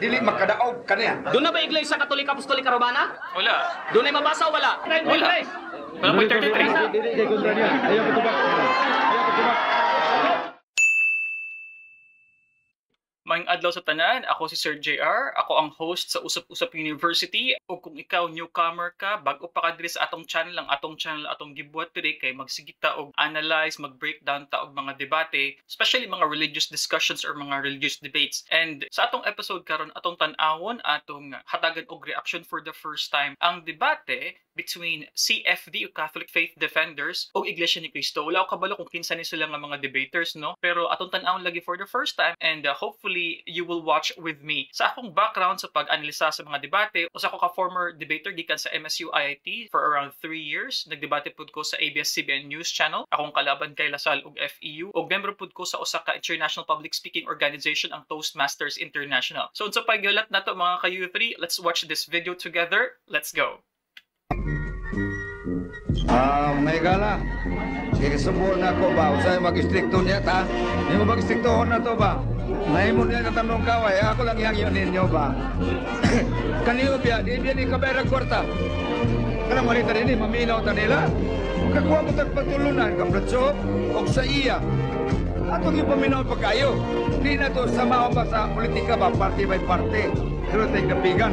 dili makadaog kaniya. Doon na ba Iglesia Katolika Apostolika Romana? Wala. Doon ay mabasa o wala? Wala. Wala po 33. Dili kontra niya. Ayaw patubak. Ayaw patubak. Maayong adlaw sa tanan, ako si Sir JR, ako ang host sa Usap-Usap University. O kung ikaw newcomer ka, bago pa ka diri sa atong channel atong gibuhat today kay magsigita og analyze, mag-breakdown ta og mga debate, especially mga religious discussions or mga religious debates. And sa atong episode karon atong tan-awon, atong hatagan og reaction for the first time ang debate between CFD o Catholic Faith Defenders o Iglesia ni Cristo. Wala ko kabalo kung kinsa ni sila nga mga debaters, no? Pero atong tan-awon lagi for the first time and hopefully you will watch with me. Sa akong background sa pag-analisa sa mga debate, usa ko ka former debater gikan sa MSU IIT for around 3 years. Nagdebate pud ko sa ABS-CBN News Channel. Akong kalaban kay Lasal ug FEU. Og membro pud ko sa usa ka international public speaking organization ang Toastmasters International. So unsa pa gyulat nato mga ka-U3, let's watch this video together. Let's go. May gala. Sige, subuhan na ko ba? Usay mag-istrikto niya ta? Hindi mo mag-istriktohon na to ba? Naimon niya katanong kaway, ako lang ihangyon ninyo ba? Kaniyo biya, di biya ni kabayarag kwarta. Kanang malita rin, maminaw ta nila. Kakuha mo tagpatulunan, kapratso, o sa iya. Atong yung paminaw pagkayo. Hindi na to sama ba sa politika ba, party by party. Pero tayo kapigan.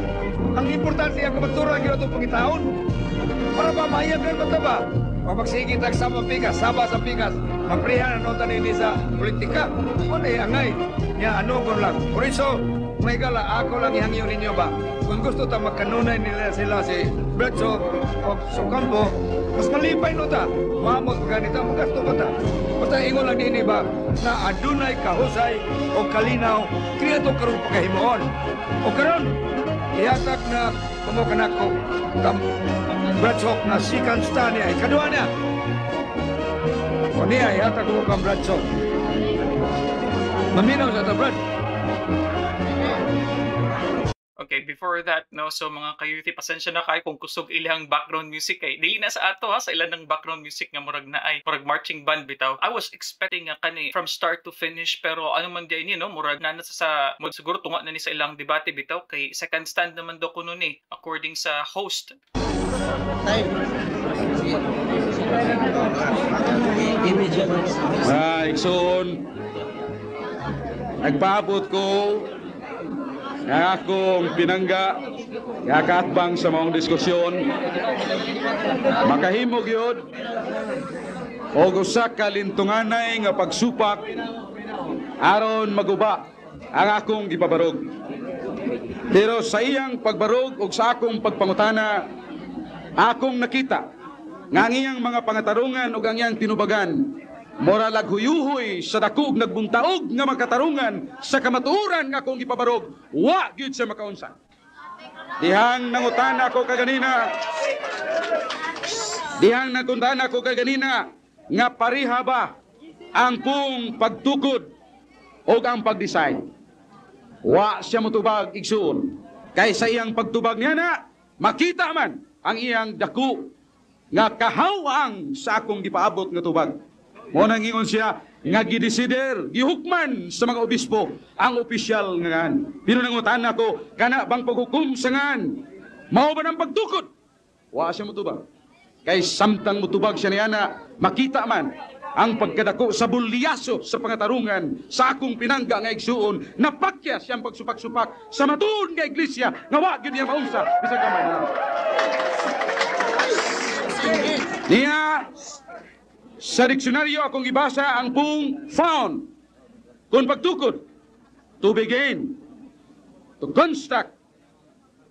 Ang importante ang kapaturan yun itong pangitaon. Para ba mahiyagan ba ba? O magsigit ang sama pikas, saba sa pikas, maprihan ang nota nini sa politika. O na angay, niya ano ko lang. Por iso, may gala, ako lang ihangyo ninyo ba? Kung gusto ta magkanunay nila sila si Bledso o Sukampo, mas malipay no ta. Mamot ganito, magasto ba ta? Basta ingon lang din ba na adunay kahusay o kalinaw, kriya to karong pagkahimuon. O karon, ihatak na kumukanak ko Bradshaw na second stand niya. Kadua niya. O niya, ihatag mo kang Bradshaw. Maminaw sa ta, Brad. Okay, before that, no, so mga ka-youth, pasensya na kayo kung kusog ilihang background music kay dili na sa ato ha, sa ilan ng background music nga murag na ay murag marching band bitaw. I was expecting nga kani from start to finish, pero ano man di ni no, murag na sa siguro tunga na ni sa ilang debate bitaw kay second stand naman daw kuno ni according sa host. Ikson, nagpaabot ko nga akong pinangga nga kaatbang sa maong diskusyon. Makahimog yun o usa ka lintunganay nga pagsupak aron maguba ang akong gipabarog. Pero sa iyang pagbarog o sa akong pagpangutana, akong nakita nga ang iyang mga pangatarungan o ang iyang tinubagan moralag huyuhoy sa dakog nagbuntaog nga magkatarungan sa kamatuoran nga akong gipabarog, wa gyud sa makaunsa. Dihang nangutana ko kaganina nga pariha ba ang pong pagtukod o ang pagdesign. Wa siya motubag igsuon. Kay sa iyang pagtubag niya na makita man ang iyang dako nga kahawang sa akong gipaabot nga tubag. Mo nang ingon siya nga gidesider, gihukman sa mga obispo ang opisyal nga ngan. Pero nangutan ako, kana bang paghukom sa ngan? Mao ba ng pagtukod? Wa siya motubag. Kay samtang motubag siya niya na makita man ang pagkadako sa bulyaso sa pangatarungan sa akong pinangga nga igsuon, napakya siyang pagsupak-supak sa matuon nga iglesia nga wa gyud niya maunsa bisag gamay na. Niya sa diksyonaryo akong ibasa ang pong found kung pagtukod, to begin, to construct,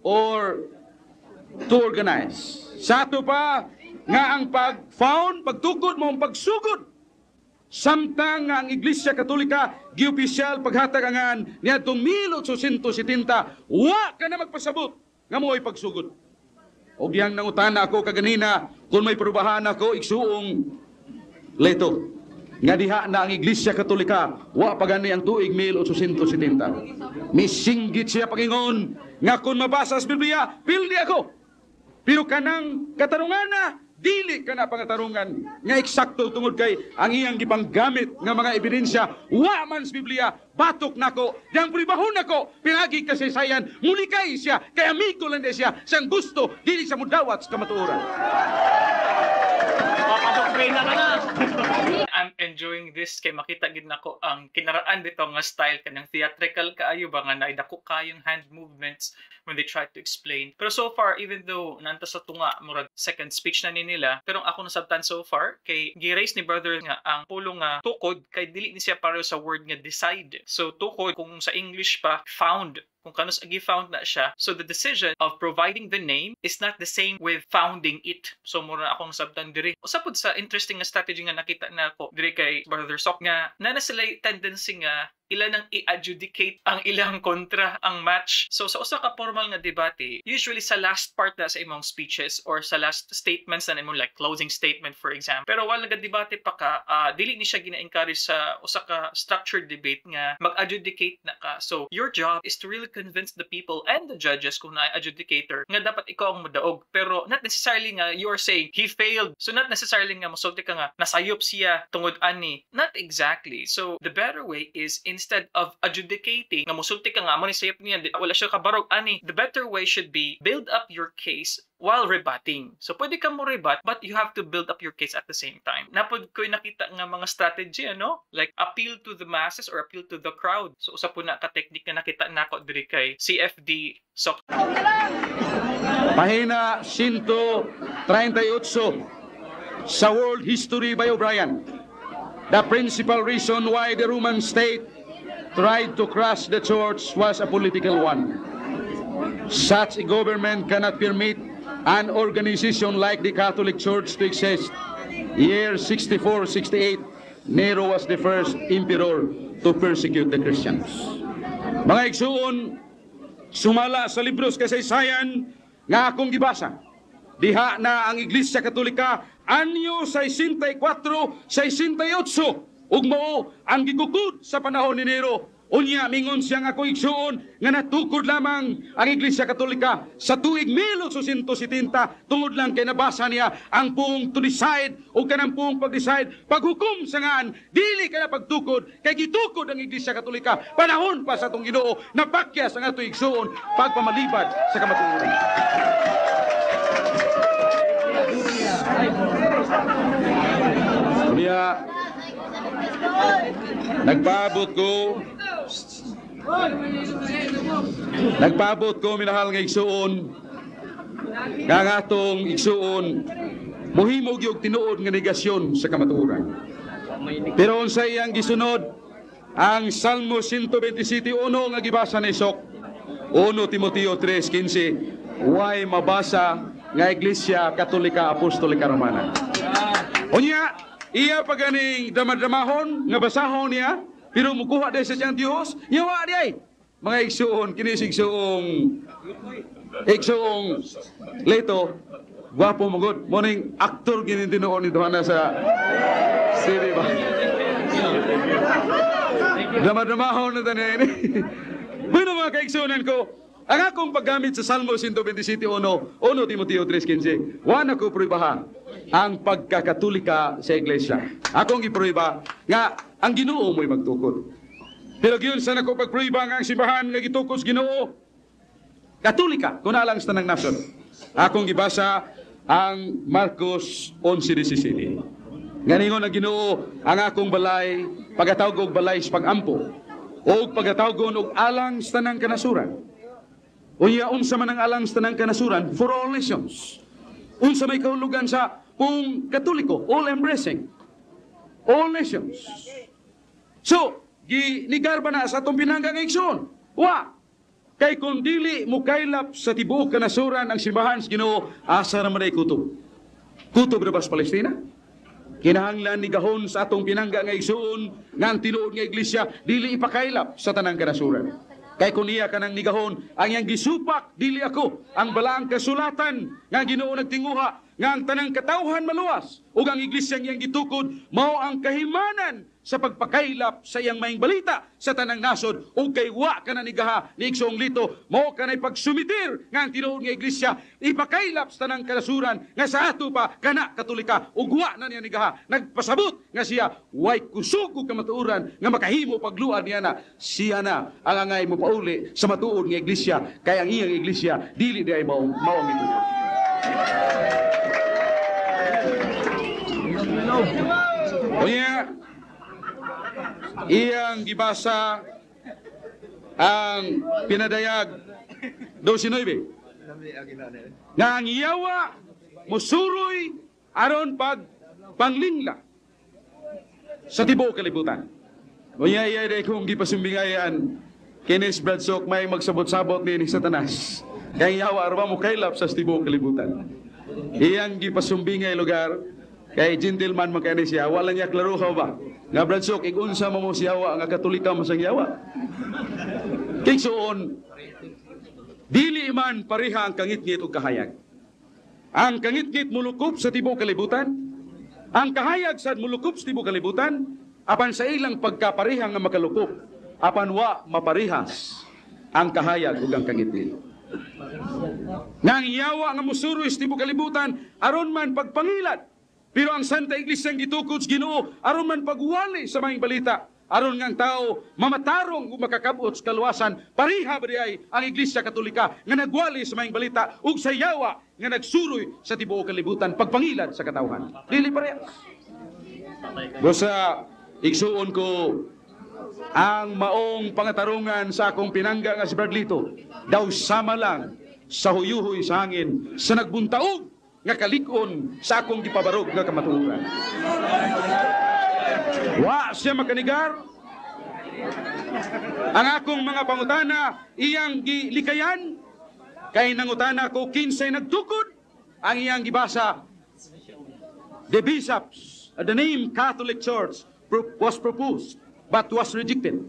or to organize. Sa ato pa nga ang pag-found, pagtukod mo ang pagsugod. Samtang nga ang Iglesia Katolika giopisyal paghatagangan niadtong 1870, wa ka na magpasabot nga mo'y pagsugod. O diyang nangutana ako kaganina kung may perubahan ako igsuong leto nga diha na ang Iglesia Katolika wa pa gani ang tuig 1870. Misinggit siya pangingon nga kung mabasa sa Biblia pildi ako, pero kanang katarungan na dili ka na pangatarungan nga eksakto tungod kay ang iyang gipanggamit nga mga ebidensya wa man sa Biblia batok nako yang pribahon nako pinagi kasaysayan mulikay siya kay amigo lang siya siyang gusto dili sa mudawat sa kamatuoran. Papadoktrina ka na. I'm enjoying this kay makita gid nako ang kinaraan dito nga style kanang theatrical kaayo ba nga naidako kayong hand movements when they try to explain. Pero so far, even though nanta sa tunga murag second speech na ni nila, pero ako nasabtan so far kay gi-raise ni brother nga ang pulong nga tukod kay dili ni siya pareho sa word nga decide. So tukod kung sa English pa found kung kanos agi found na siya. So the decision of providing the name is not the same with founding it. So mura akong sabtan diri. Usapod sa interesting nga strategy nga nakita na ako diri kay Brother Sok nga na sila tendency nga ila nang i-adjudicate ang ilang kontra ang match. So sa usa ka formal nga debate, usually sa last part na sa imong speeches or sa last statements na imong like closing statement for example. Pero wala nag-debate pa ka, dili ni siya gina-encourage sa usa ka structured debate nga mag-adjudicate na ka. So your job is to really convince the people and the judges kung na adjudicator nga dapat ikaw ang modaog. Pero not necessarily nga you're saying he failed. So not necessarily nga mosulti ka nga nasayop siya tungod ani. Not exactly. So the better way is instead of adjudicating nga mosulti ka nga mo ni sayop niya wala siya kabarog ani, the better way should be build up your case while rebutting. So pwede ka mo rebut but you have to build up your case at the same time. Napod ko nakita nga mga strategy like appeal to the masses or appeal to the crowd. So usa po na ka technique nga nakita nako diri kay CFD Sok. Pahina 138 sa World History by O'Brien. The principal reason why the Roman state tried to crush the church was a political one. Such a government cannot permit an organization like the Catholic Church to exist. Year 64-68, Nero was the first emperor to persecute the Christians. Mga igsuon, sumala sa libros kasaysayan nga akong gibasa. Diha na ang Iglesia Katolika anyo 64-68 ug mao ang gigukod sa panahon ni Nero. Unya mingon siya nga ako igsuon nga natukod lamang ang Iglesia Katolika sa tuig 1870 tungod lang kay nabasa niya ang pung to decide o kanang pung pag-decide paghukom sa ngaan dili ka na pagtukod kay gitukod ang Iglesia Katolika panahon pa sa atong Ginoo napakyas ang ato igsuon pagpamalibad sa kamatuoran. Kuya, nagpaabot ko minahal nga igsuon nga atong igsuon muhimog yung tinuod nga negasyon sa kamatuoran. Pero unsay iyang gisunod ang Salmo 127:1 nga gibasa ni Sok 1 Timoteo 3:15 way mabasa nga Iglesia Katolika Apostolika Romana. Unya iya paganing damadamahon nga basahon niya pero mukuha dahil sa siyang Diyos yawa di ay mga igsuon kinisigsong leto gwapo magod morning actor ginintinoon ni Dohana sa siri ba damadamahon na tanin bueno mga kaigsunan ko ang akong paggamit sa Salmo 127:1 Timoteo 3:15 wala ko pruibaha ang pagkakatolika sa iglesia. Akong gipruiba nga ang Ginoo mo'y magtukod. Pero giyon sa nako pagpruiba nga ang simbahan nga gitukod sa Ginoo Katolika kuna lang sa tanang nasod. Akong gibasa ang Marcos 11:17. Nganingon ang Ginoo ang akong balay pagatawg og balay sa pag-ampo o pagatawgon og alang sa tanang kanasuran. Unya unsa man ang alang sa tanang kanasuran for all nations. Unsa may kahulugan sa kung Katoliko, all-embracing, all nations. So, ginigar ba na sa itong pinanggang igsoon? Wa! Kay kung dili mo kailap sa tibuok kanasuran ang simbahan sa Ginoo, asa naman ay kutob. Kutob na ba sa Palestina? Kinahanglan ni gahon sa atong pinangga nga igsoon, nga ang tinuod nga iglesia, dili ipakailap sa tanang kanasuran. Kay kung iya ka nang nigahon, ang iyang gisupak, dili ako, ang balaang kasulatan, nga Ginoo nagtinguha, nga ang tanang katawhan maluwas, ug ang iglesia iyang gitukod, mao ang kahimanan sa pagpakaylap sa iyang maing balita sa tanang nasod ug kay wa ka na nigaha ni Igsoong Lito mao kanay pagsumitir nga ang tinuod nga iglesia ipakaylap sa tanang kanasuran nga sa ato pa kana katolika ug wa na niya nigaha nagpasabot nga siya way kusog ug kamatuoran nga makahimo pagluad niya na siya na ang angay mo pauli sa matuod nga iglesia kay ang iyang iglesia dili di ay maong ito. Unya, iyang gibasa ang pinadayag 12:9 nga ang iyawa musuroy aron panglingla sa tibuok kalibutan. Unya iya day kung gipasumbingayan kinis Bradsok may magsabot-sabot ni Satanas kay iyawa aron mo kaylap sa tibuok kalibutan. Iyang gipasumbingay lugar kay gentleman man kani siya wala niya klaro ba nga Bradsok igunsa mo siya nga katolika masang yawa kay suon dili man pareha ang kangit-ngit ug kahayag. Ang kangit-ngit mulukop sa tibuok kalibutan, ang kahayag sad mulukop sa tibuok kalibutan apan sa ilang pagkapareha nga makalukop apan wa maparehas ang kahayag ug ang kangit-ngit. Nang iyawa nga musuroy sa tibuok kalibutan aron man pagpangilat. Pero ang Santa Iglesia ang gitukod sa Ginoo aron man pagwali sa mga balita aron nga ang tao mamatarong ug makakabot sa kaluwasan pareha ba diay ang Iglesia Katolika nga nagwali sa mga balita ug sa yawa nga nagsuroy sa tibuok kalibutan pagpangilad sa katawhan. Dili parehas. Busa igsuon ko ang maong pangatarungan sa akong pinangga nga si Bradlito daw sama lang sa huyuhoy sa hangin sa nagbuntaog nga kalikon sa akong gipabarog nga kamatuoran. Wa siya makanigar. Ang akong mga pangutana iyang gilikayan kay nangutana ko kinsay nagtukod ang iyang gibasa. The bishops, the name Catholic Church was proposed but was rejected.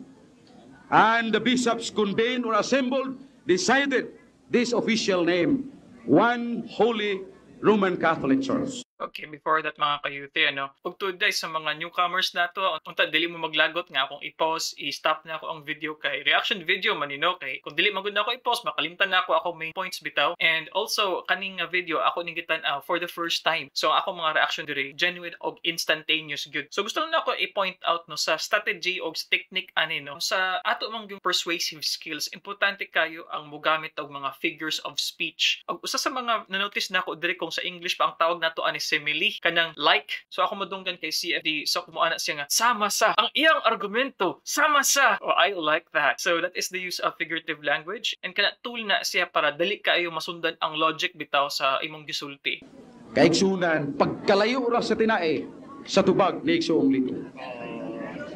And the bishops convened or assembled decided this official name, One Holy Roman Catholic Church. Okay, before that mga kayuti, ug today sa mga newcomers nato, unta dili mo maglagot nga akong i-pause, i-stop na ako ang video kay reaction video manino kay kung dili magud na ako i-pause makalimtan na ako main points bitaw. And also kaning video ako ningitan for the first time. So ako mga reaction diri genuine og instantaneous good. So gusto lang ako i-point out no sa strategy og technique ani no sa ato mang yung persuasive skills, importante kayo ang mogamit og mga figures of speech. Og usa sa mga na-notice nako diri kung sa English pa ang tawag nato ani simile kanang like. So ako madunggan kay CFD so kumuana siya nga sama sa ang iyang argumento sama sa. Oh, I like that. So that is the use of figurative language and kana tool na siya para dali kaayo masundan ang logic bitaw sa imong gisulti. Kaigsunan pagkalayo ra sa tinae sa tubag ni Igsoong Lito.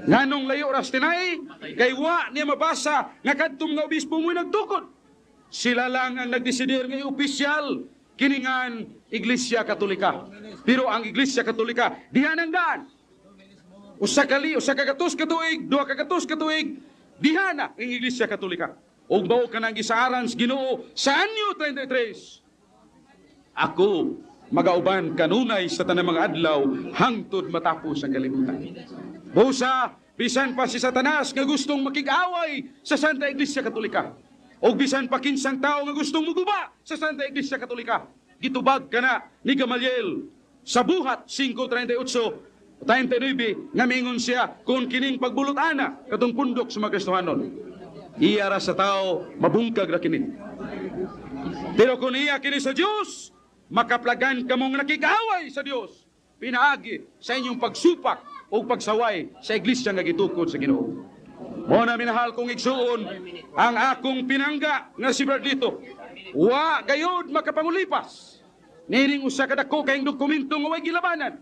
Nganong layo ra sa tinae kay wa niya mabasa nga kadtong nga obispo mo nagtukod. Sila lang ang nagdesider nga opisyal kiningan Iglesia Katolika. Pero ang Iglesia Katolika diha nang daan. Usa kagatos katuig, duha kagatos katuig, diha na ang Iglesia Katolika. Og mao kanang gisaaran sa Ginoo sa anyo 33. Ako magauban kanunay sa tanang mga adlaw hangtod matapos ang kalibutan. Busa bisan pa si Satanas nga gustong makig-away sa Santa Iglesia Katolika. O bisan pa kinsang tao nga gustong muguba sa Santa Iglesia Katolika. Gitubag ka na ni Gamaliel sa buhat 5:38, 39 nga mingon siya kung kining pagbulot-ana katong pundok sa mga Kristohanon. Iya ra sa tao mabungkag ra kini. Pero kung iya kini sa Dios, makaplagan kamong nakig-away sa Dios. Pinaagi sa inyong pagsupak o pagsaway sa iglesia nga gitukod sa Ginoo. Mo na minahal kong igsuon ang akong pinangga nga si Bradlito. Wa gayud makapangulipas. Nining usa ka dako kayong dokumento nga way gilabanan.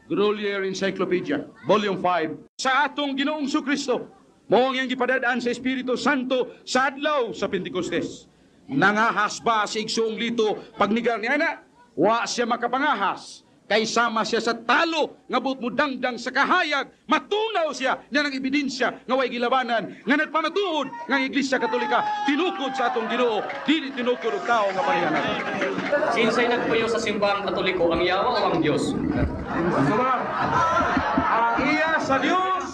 Grolier Encyclopedia, Volume 5. Sa atong Ginoong Kristo, mo ang gipadadaan sa Espiritu Santo sa adlaw sa Pentecostes. Nangahas ba si Igsoong Lito pagnigar niya na? Wa siya makapangahas. Kay sama siya sa talo nga buot mo dangdang sa kahayag, matunaw siya niya ng ebidensya nga way gilabanan nga nagpamatuod nga ang Iglesia Katolika tinukod sa atong Ginoo, dili tinukod og tao nga parehanan. Sinsay nagpuyo sa simbahang Katoliko, ang yawa o ang Diyos? Ang iya sa Dios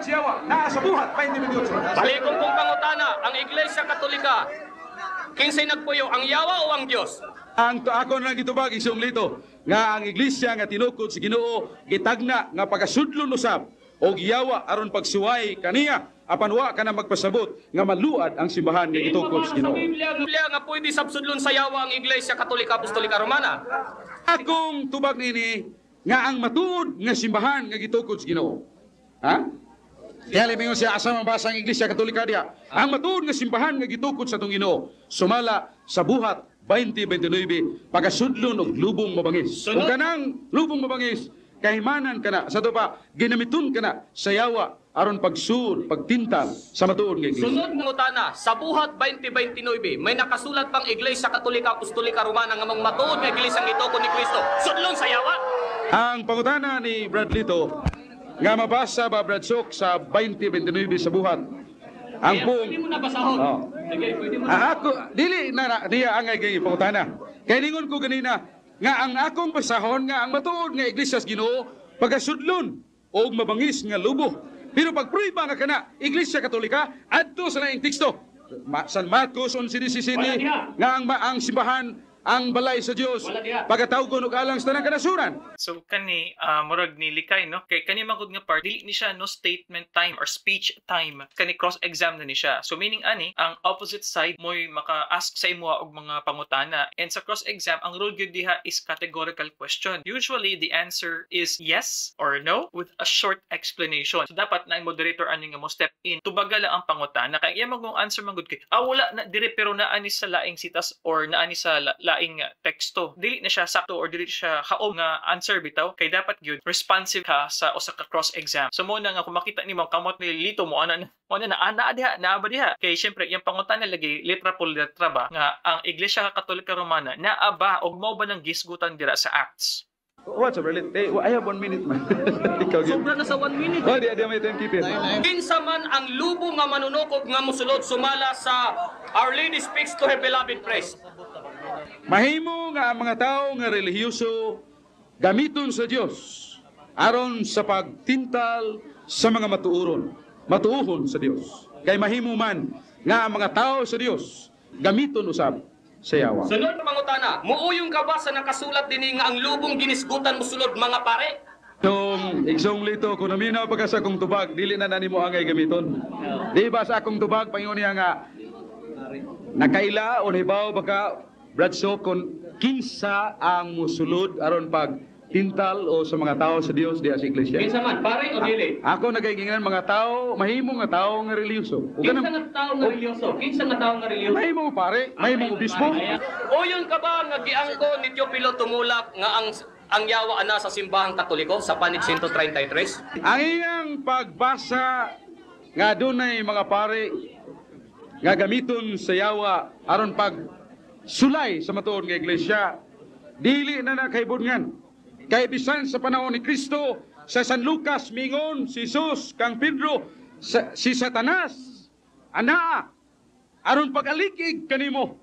siyawa naa sa buhat 2028. Balikong kong pangutana, ang Iglesia Katolika, kinsay nagpuyo, ang yawa o ang Diyos? Ang ako na gitubag isong lito nga ang iglesia nga tinukod sa Ginoo gitagna nga pagasudlon usab og yawa aron pagsuway kaniya apan wa ka na magpasabot nga maluad ang simbahan nga gitukod sa Ginoo. Biblia nga pwede sabsudlon sa yawa ang Iglesia Katolika Apostolika Romana. Akong tubag nini nga ang matuod nga simbahan nga gitukod sa Ginoo. Ha? Kaya limingon siya asa mabasa ang Iglesia Katolika diya. Ang matuod nga simbahan nga gitukod sa tong Ginoo sumala sa buhat 2029 pagasudlon og lubong mabangis. Kung kanang lubong mabangis kahimanan kana sa to pa ginamiton kana sa yawa aron pagsud pagtintal sa matuod nga iglesia. Sunod pangutana, sa buhat 2029, may nakasulat pang Iglesia Katolika Apostolika Romana nga mga matuod nga iglesia ng itukod ni Kristo. Sudlon sa yawa. Ang pangutana ni Brad Lito nga mabasa ba Brad Sok sa 2029 sa buhat. Ang pong Pwede mo na basahon. Oh. Sige, pwede mo na. Ako dili na niya angay kay pangutana. Kay ningon ko ganina nga ang akong basahon nga ang matuod nga iglesia sa Ginoo pagasudlon og mabangis nga lubo. Pero pag prueba nga kana Iglesia Katolika adto sa laing teksto. San Marcos 11:17 nga ang simbahan ang balay sa Dios pagkatawgon og alang sa tanang kanasuran. So kani murag ni Likay no kay kani magud nga part dili ni siya no statement time or speech time, kani cross exam na ni siya. So meaning ani ang opposite side mo'y maka-ask sa imo og mga pangutana, and sa cross exam ang rule gyud diha is categorical question. Usually the answer is yes or no with a short explanation. So dapat na ang moderator ani nga mo step in tubaga lang ang pangutana kay iya magong answer man gud kay wala na dire pero naani sa laing sitas or naani sa laing teksto. Dili na siya sakto or dili siya haom nga answer bitaw kay dapat gyud responsive ka sa usa ka cross exam. So mo na nga kung makita nimo kamot ni Lito mo ana diha na ba diha kay syempre yung pangutana lagi letra por letra ba nga ang Iglesia Katolika Romana naa ba og mao ba nang gisgutan dira sa Acts. What's up, really? Hey, I have 1 minute man. Ikaw gyud. Sobra na sa 1 minute. Oh, di may time keep it. Kinsa man ang lubo nga manunokog nga mosulod sumala sa Our Lady Speaks to Her Beloved Praise. Mahimo nga ang mga tao nga relihiyoso gamiton sa Dios aron sa pagtintal sa mga matuuhon sa Dios. Kay mahimo man nga ang mga tao sa Dios gamiton usab sa yawa. Sunod na pangutana, muuyong ka ba sa nakasulat din nga ang lubong ginisgutan mosulod mga pare? Nung igsong lito, kung naminaw pagka sa akong tubag, dili na nanimo angay gamiton. Di ba sa akong tubag, pangingon niya nga, nakaila o nahibaw baka, Bradso, kung kinsa ang musulod aron pag tintal o sa mga tao sa Dios diya sa iglesia. Kinsa man, pare o dili? Ako nagaigingan mga tao, mahimo nga tao nga reliyoso. Kinsa nga tao nga religyoso? Kinsa nga tao nga religyoso? Mahimo pare, mahimo obispo. Uyon ka ba nga giangko ni Teopilo tumulak nga ang yawa ana sa simbahang Katoliko sa panig 133? Ang iyang pagbasa nga dunay mga pare nga gamiton sa yawa aron pag sulay sa matuod nga iglesia, dili na nakaibungan. Kay bisan sa panahon ni Kristo, sa San Lucas, mingon, si Jesus, kang Pedro, si Satanas, anaa, aron pag-alikig kanimo.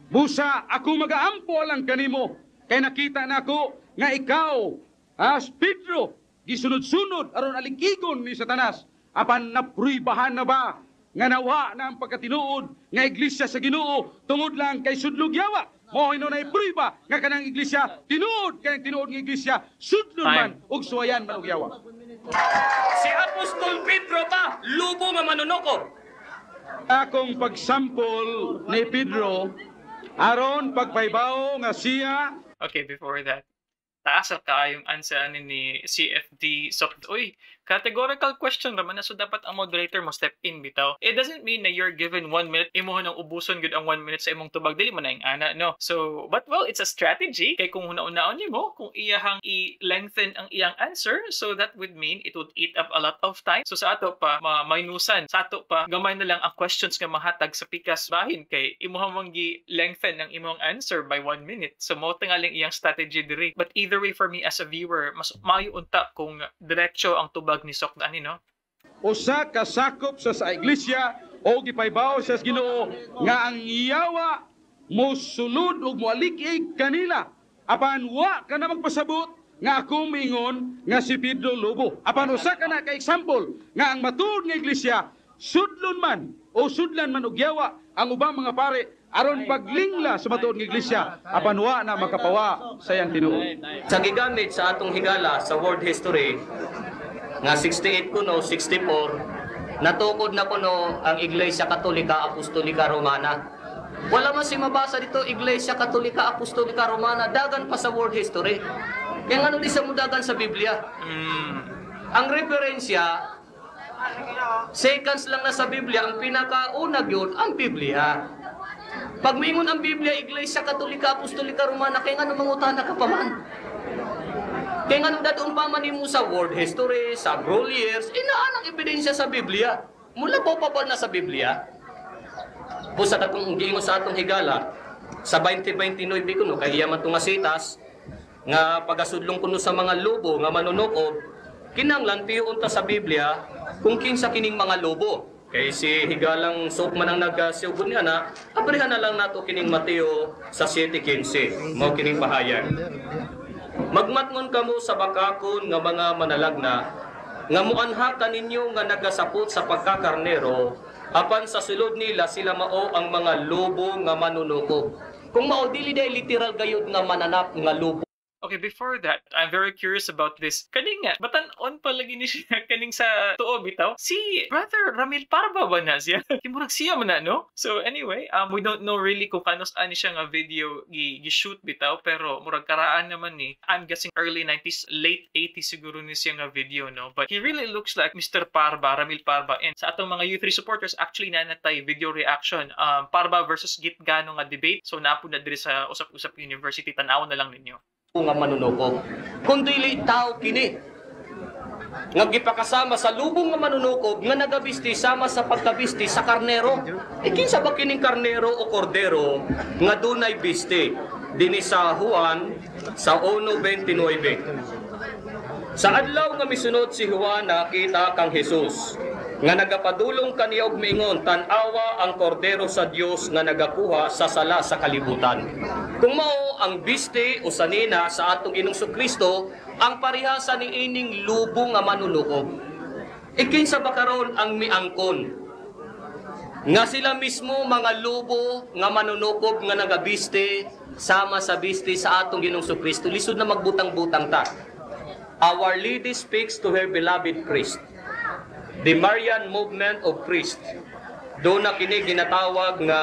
Busa, ako mag-aampo lang kanimo. Kay nakita na ako nga ikaw, Pedro, gisunod-sunod aron alikigon ni Satanas. Apan napruibahan na ba nga nawa na ang pagkatinuod nga iglesia sa Ginoo tungod lang kay sudlog yawa? Mo hino na ipruiba nga kanang iglesia tinuod nga iglesia sudlon man ug suwayan man og yawa. Si Apostol Pedro pa lubo nga manunokog. Akong pagsampol ni Pedro aron pagpaybaw nga siya. Okay, before that, taas ka yung answer ni CFD. So, categorical question naman na, so dapat ang moderator mo step in bitaw. It doesn't mean na you're given 1 minute, imo nang ubuson gud ang 1 minute sa imong tubag, dili mo na yung ana, no? So, but well, it's a strategy. Kay kung una-unaon nimo, kung iyahang i-lengthen ang iyang answer, so that would mean it would eat up a lot of time. So, sa ato pa, minusan. Sa ato pa, gamay na lang ang questions nga mahatag sa pikas bahin kay imuhang gi-lengthen ang imong answer by 1 minute. So, mo tingaling iyang strategy diri. But either way, for me as a viewer, mas maayo unta kung diretso ang tubag ni Sok ani, no? Usa ka sakop sa iglesia o gipaybaw sa Ginoo nga ang iyawa mo sulod ug moalikig kanila apan wa ka na magpasabot nga ako mingon nga si Pedro Lobo. Apan usa ka na ka example nga ang matuod nga iglesia sudlon man o sudlan man og yawa ang ubang mga pare aron paglingla sa matuod nga iglesia apan wa na makapawa sa iyang tinuod. Sa gigamit sa atong higala sa world history nga 68 kuno 64 natukod na kuno ang Iglesia Katolika Apostolika Romana. Wala man si mabasa dito Iglesia Katolika Apostolika Romana, dagan pa sa world history. Kaya ano di sa mudagan sa Biblia? Ang referensya seconds lang na sa Biblia, ang pinakaunag yun ang Biblia. Pag mingon ang Biblia Iglesia Katolika Apostolika Romana, kaya nga mangutana ka pa man. Kaya nga nung datoon pa man mo sa world history, sa Groliers, inaan ang ebidensya sa Biblia. Mula po pa na sa Biblia. Pusa tatong giingon sa atong higala, sa 2029 kuno kay yaman tong asitas, nga pagasudlong kuno sa mga lobo, nga manunukob, kinanglan piyon ta sa Biblia, kung kinsa kining mga lobo. Kay si higalang sukman ang nagasiugon niya na, abrihan na lang nato kining Mateo sa 7:15, mao kining pahayan. Magmatngon kamo sa bakakon nga mga manalagna, nga muanha kaninyo nga nagasapot sa pagkakarnero, apan sa sulod nila sila mao ang mga lobo nga manunuko. Kung mao dili day literal gayud nga mananap nga lobo. Okay, before that, I'm very curious about this. Kaning nga, batan-on palagi ni siya kaning sa tuo bitaw. Si Brother Ramil Parba ba na siya? Kimurag siya man na, no? So anyway, we don't know really kung kanos ani siya nga video gi-shoot bitaw, pero murag karaan naman ni. I'm guessing early 90s, late 80s siguro ni siya nga video, no? But he really looks like Mr. Parba, Ramil Parba. And sa atong mga U3 supporters, actually nanatay video reaction. Parba versus Gitgano nga debate. So napo na diri sa Usap-Usap University, tanaw na lang ninyo. Nga manunukog. Kung dili tao kini nga gipakasama sa lubong nga manunukog nga nagabisti sama sa pagkabisti sa karnero. Kinsa ba kining karnero o kordero nga dunay bisti? Dinhi sa Juan sa 1:29. Sa adlaw nga misunod si Juan nakita kang Jesus nga nagapadulong kaniya og miingon, tan-awa ang kordero sa Dios nga nagakuha sa sala sa kalibutan. Kung mao ang biste o sanina sa atong Ginoong Kristo, ang parihasa ni ining lubo nga manunukog. Kinsa ba karon ang miangkon? Nga sila mismo mga lubo nga manunukog nga nagabiste sama sa biste sa atong Ginoong Kristo. Lisod na magbutang-butang ta. Our Lady speaks to her beloved priest. The Marian movement of priests. Doon na kini ginatawag nga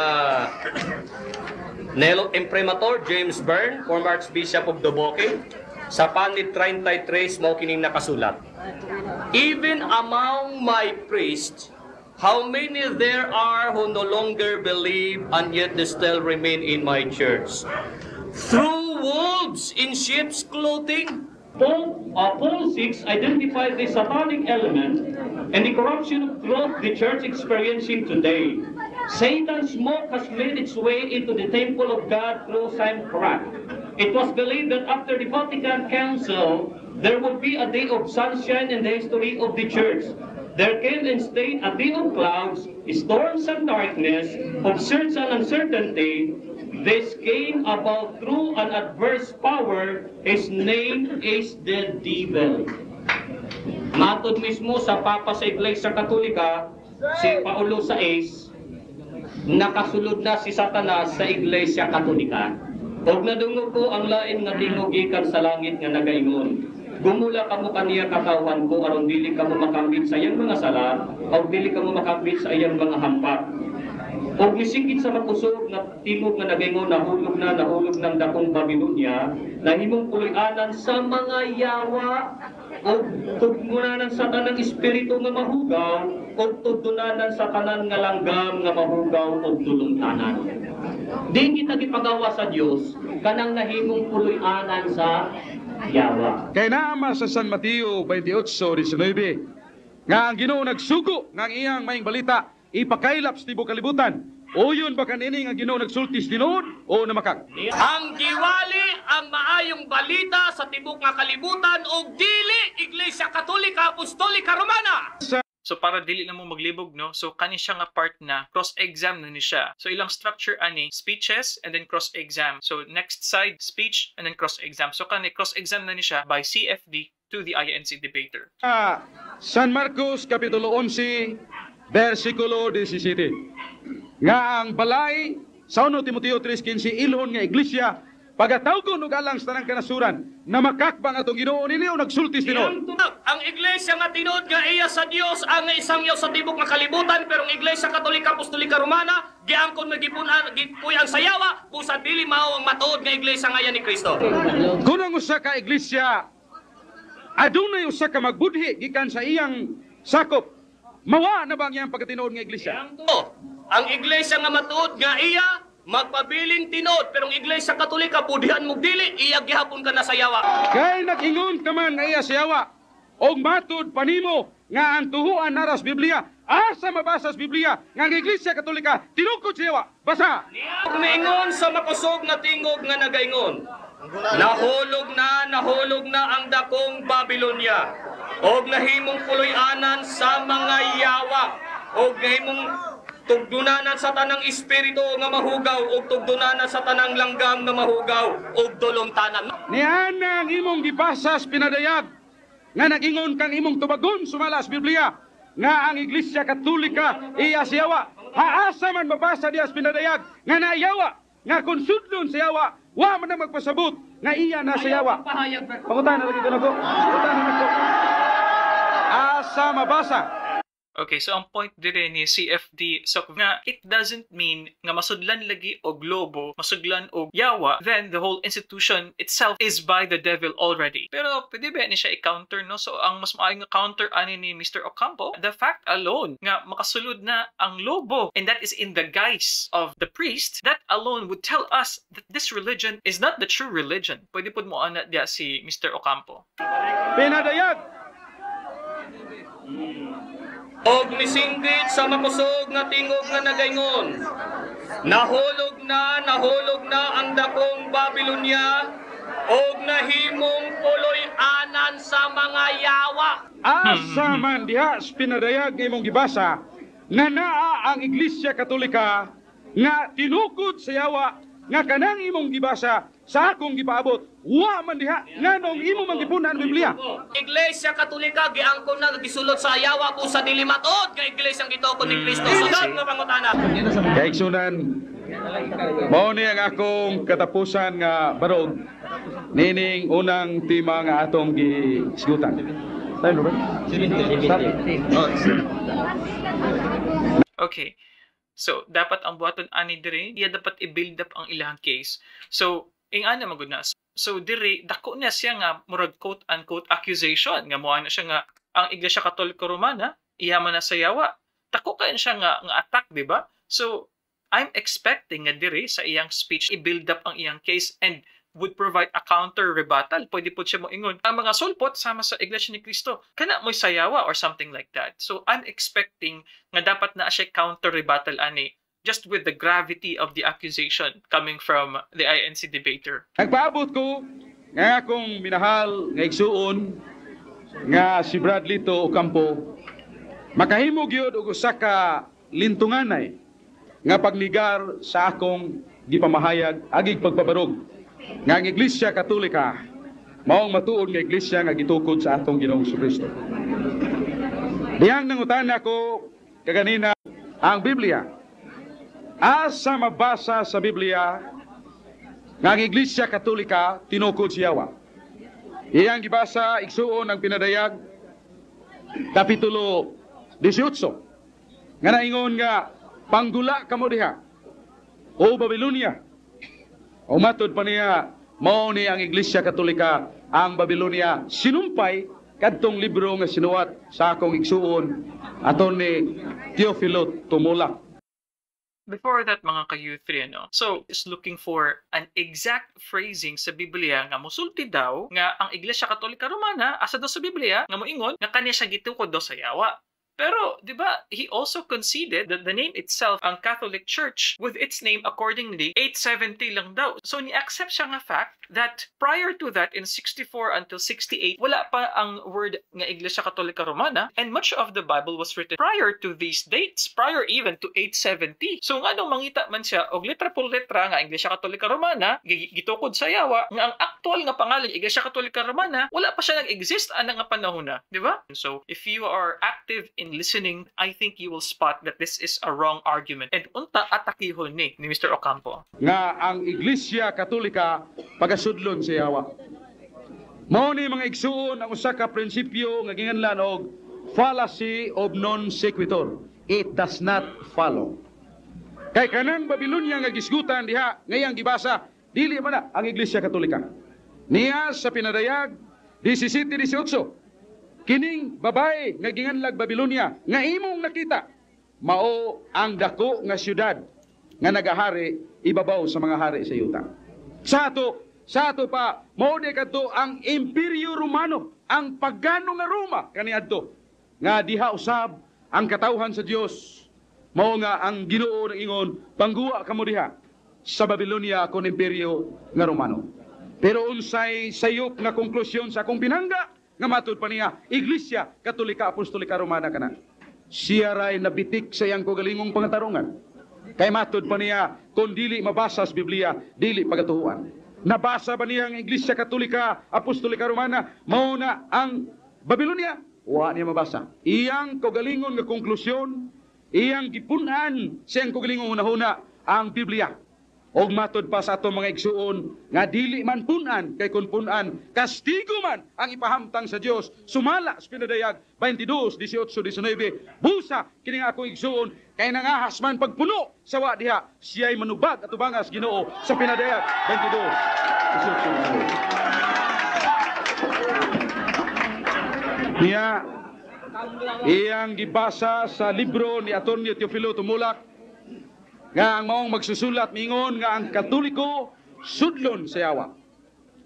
Nelo Imprimatur James Byrne, former Archbishop of Dubuque, sa panit 33 mo kining nakasulat. Even among my priests, how many there are who no longer believe and yet they still remain in my church? Through wolves in sheep's clothing. Paul 6 identified the satanic element and the corruption of growth the church experiencing today. Satan's smoke has made its way into the temple of God through some crack. It was believed that after the Vatican Council, there would be a day of sunshine in the history of the church. There came instead a day of clouds, storms and darkness, of search and uncertainty. This came about through an adverse power. His name is the devil. Matod mismo sa Papa sa Iglesia Katolika, si Paulo VI, nakasulod na si Satanas sa Iglesia Katolika. Og nadungog ko ang lain nga tingog gikan sa langit nga nagaingon. Gumula kamo kaniya katawan ko aron dili kamo makambit sa iyang mga sala, o dili kamo makambit sa iyang mga hampak. O misingkit sa makusog na timog nga nagaingon, nahulog ng dakong Babylonia, nahimong puloy-anan sa mga yawa, o tugmunanan sa tanang espiritu nga mahugaw, o tudunanan sa tanan nga langgam nga mahugaw o tulungtanan. Di kita gipagawa sa Dios kanang nahimong puloy-anan sa yawa. Kay naama sa San Mateo 28:19 nga ang Ginoo nagsugo nga ang iyang maing balita ipakailap sa tibuok kalibutan. O yun ba kanini nga Ginoo nagsultis tinuod o namakak? Ang giwali ang maayong balita sa tibuok nga kalibutan og dili Iglesia Katolika Apostolika Romana. So para dili na mo maglibog, no? So kani siya nga part na cross-exam na ni siya. So ilang structure ani speeches and then cross-exam. So next side speech and then cross-exam. So kani cross-exam na ni siya by CFD to the INC debater. San Marcos Kapitulo 11 versikulo 17. Nga ang balay sa 1 Timoteo 3:15 ilhon nga iglesia pagatawgon og alang sa tanang kanasuran na makakbang atong Ginoo nini o nagsultis tinuod. Ang iglesia nga tinuod nga iya sa Dios ang isang Dios sa tibok nga kalibutan, pero ang iglesia Katolika Apostolika Romana giangkon nga gipuy ang sayawa kung sa dili mao ang matuod nga iglesia ngayon ni Kristo. Kung ang usa ka iglesia adunay usa ka magbudhi gikan sa iyang sakop, mawa na ba ang iyang pagkatinuod nga iglesia? Ang iglesia nga matuod nga iya magpabiling tinod, pero ang iglesia Katolika budhian mo dili iya gihapon ka na sayawa. Kay nag-ingon ka man nga iya sayawa og matud panimo nga ang tuhuan naras Biblia, asa mabasa sa Biblia nga ang iglesia Katolika tinukod sayawa. Basa. Mingon sa makusog na tingog nga nagaingon, nahulog na ang dakong Babylonia, og nahimong puloy-anan sa mga yawa, og nahimong tugdunanan sa tanang espiritu nga mahugaw, og tugdunanan sa tanang langgam nga mahugaw, og dulong tanan. Niana ang imong gibasas pinadayag nga nag-ingon kang imong tubagon sumalas Biblia nga ang iglesia Katolika iya sayawa. Haasa man mabasa dias pinadayag nga naayawa nga konsudlon sayawa, wa man na magpasabot nga iya na sayawa. Pangutan na lagi ko na ko. Pangutan na ko. Asa mabasa. Okay, so ang point dire ni CFD so nga it doesn't mean nga masudlan lagi og lobo, masudlan og yawa, then the whole institution itself is by the devil already. Pero pwede ba ni siya i-counter, no? So ang mas maayong nga counter ani ni Mr. Ocampo, the fact alone nga makasulod na ang lobo, and that is in the guise of the priest, that alone would tell us that this religion is not the true religion. Pwede pud mo ana dia si Mr. Ocampo. Pinadayag. Og misinggit sa makusog nga tingog nga nagaingon, nahulog na ang dakong Babylonia, og nahimong puloy-anan sa mga yawa. Asa man diha pinadayag imong gibasa nga naa ang iglesia Katolika nga tinukod sa yawa nga kanang imong gibasa sa akong gipaabot, wa man diha nganong imo man gipunan Biblia. Iglesia Katolika giangkon na gisulod sa yawa kung sa dili matuod nga iglesia gituod ni Kristo. Sunod nga pangutana. Kaigsunan, mao ni ang akong katapusan nga barog nining unang tema nga atong gisigutan. Okay. So, dapat ang buhaton ani dire, iya dapat i-build up ang ilahang case. So, ingana magud na. So, dire dako na siya nga murag quote-unquote accusation nga moa na siya nga ang Iglesia Katolika Romana iya man na sayawa. Dako kayon siya nga attack, di ba? So, I'm expecting nga dire sa iyang speech i-build up ang iyang case and would provide a counter rebuttal. Pwede po siya moingon ang mga sulpot sama sa Iglesia ni Cristo kana mo'y sayawa or something like that. So I'm expecting nga dapat na siya counter rebuttal ani just with the gravity of the accusation coming from the INC debater. Nagpaabot ko nga akong minahal nga igsuon nga si Bradley to Ocampo makahimo gyud og usa ka lintunganay nga pagligar sa akong gipamahayag agig pagpabarog nga ang Iglesia Katolika maong matuod nga iglesia nga gitukod sa atong Ginoong Kristo. Diyang nangutan ako kaganina ang Biblia. Asa mabasa sa Biblia nga ang Iglesia Katolika tinukod sa yawa. Iyang gibasa igsuon ang pinadayag kapitulo 18 nga naingon nga panggula kamo diha o Babylonia. O matod pa niya, mao ni ang Iglesia Katolika ang Babylonia sinumpay kadtong libro nga sinuwat sa akong igsuon aton ni Teofilo Tumulak. Before that, mga ka-youth rin, no? So, is looking for an exact phrasing sa Biblia nga musulti daw nga ang Iglesia Katolika Romana asa daw sa Biblia nga moingon nga kaniya siya gitukod daw sa yawa. Pero, di ba, he also conceded that the name itself, ang Catholic Church, with its name accordingly, 870 lang daw. So, ni-accept siya nga fact that prior to that, in 64 until 68, wala pa ang word nga Iglesia Katolika Romana, and much of the Bible was written prior to these dates, prior even to 870. So, nga nung mangita man siya, og letra por letra nga Iglesia Katolika Romana, gitukod sa yawa, nga ang actual nga pangalan Iglesia Katolika Romana, wala pa siya nag-exist ana nga panahon na, di ba? So, if you are active in listening, I think you will spot that this is a wrong argument. And unta atakihon ni Mr. Ocampo. Nga ang Iglesia Katolika pagasudlon sa yawa. Mao ni mga igsuon ang usa ka prinsipyo nga ginganlan og fallacy of non sequitur. It does not follow. Kay kanang Babylonia nga gisgutan diha ngayang gibasa, dili man na ang Iglesia Katolika. Niya sa pinadayag 17-18. Kining babae nga ginganlag Babylonia nga imong nakita mao ang dako nga syudad nga nagahari ibabaw sa mga hari sa yuta. Sa ato pa mao de kadto ang Imperyo Romano, ang pagano nga Roma kaniadto nga diha usab ang katawhan sa Dios. Mao nga ang Ginoo ng ingon, pangguwa kamo diha sa Babylonia kon Imperyo nga Romano. Pero unsay sayop nga konklusyon sa akong pinangga nga matud pa niya, Iglesia Katolika Apostolika Romana kana. Siya ray nabitik sa iyang kagalingong pangatarungan. Kay matud pa niya, kung dili mabasa sa Biblia, dili pagatuhuan. Nabasa ba niya ang Iglesia Katolika Apostolika Romana, mao na ang Babylonia? Wa niya mabasa. Iyang kagalingon nga konklusyon, iyang gipunan sa iyang kagalingon hunahuna ang Biblia. Og matod pa sa atong mga igsuon nga dili man punan kay kun punan kastigo man ang ipahamtang sa Dios. Sumala sa pinadayag 22:18-19 busa kini nga akong igsuon kay nangahas man pagpuno sa wa diha siya'y manubag at ubangas Ginoo sa pinadayag 22:18. Niya iyang gibasa sa libro ni Attorney Teofilo Tumulak nga ang maong magsusulat mingon nga ang Katoliko sudlon sa yawa.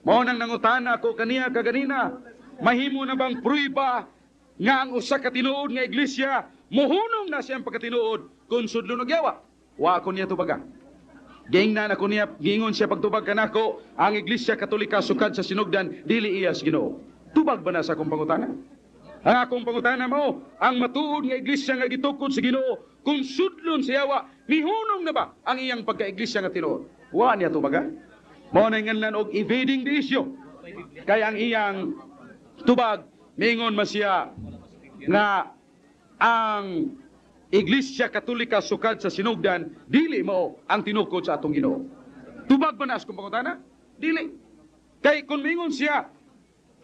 Mao nang nangutana ko kaniya kaganina, mahimo na bang pruiba nga ang usa ka tinuod nga iglesia muhunong na siyang pagkatinuod kung sudlon og yawa? Wa ko niya tubaga. Gingnan ako niya, gingon siya pagtubag kanako, ang Iglesia Katolika sukad sa sinugdan dili iya sa Ginoo. Tubag ba na sa akong pangutana? Ang akong pangutana mo, ang matuod nga iglesia nga gitukod sa Ginoo, kung sudlon sa yawa, mihunong na ba ang iyang pagka-iglesia nga tinuod? Wa niya tubaga. Mao na nganlan og evading the issue. Kaya ang iyang tubag mingon man siya nga ang Iglesia Katolika sukad sa sinugdan dili mao ang tinukod sa atong Ginoo. Tubag ba na sa akong pangutana? Dili. Kay kung mingon siya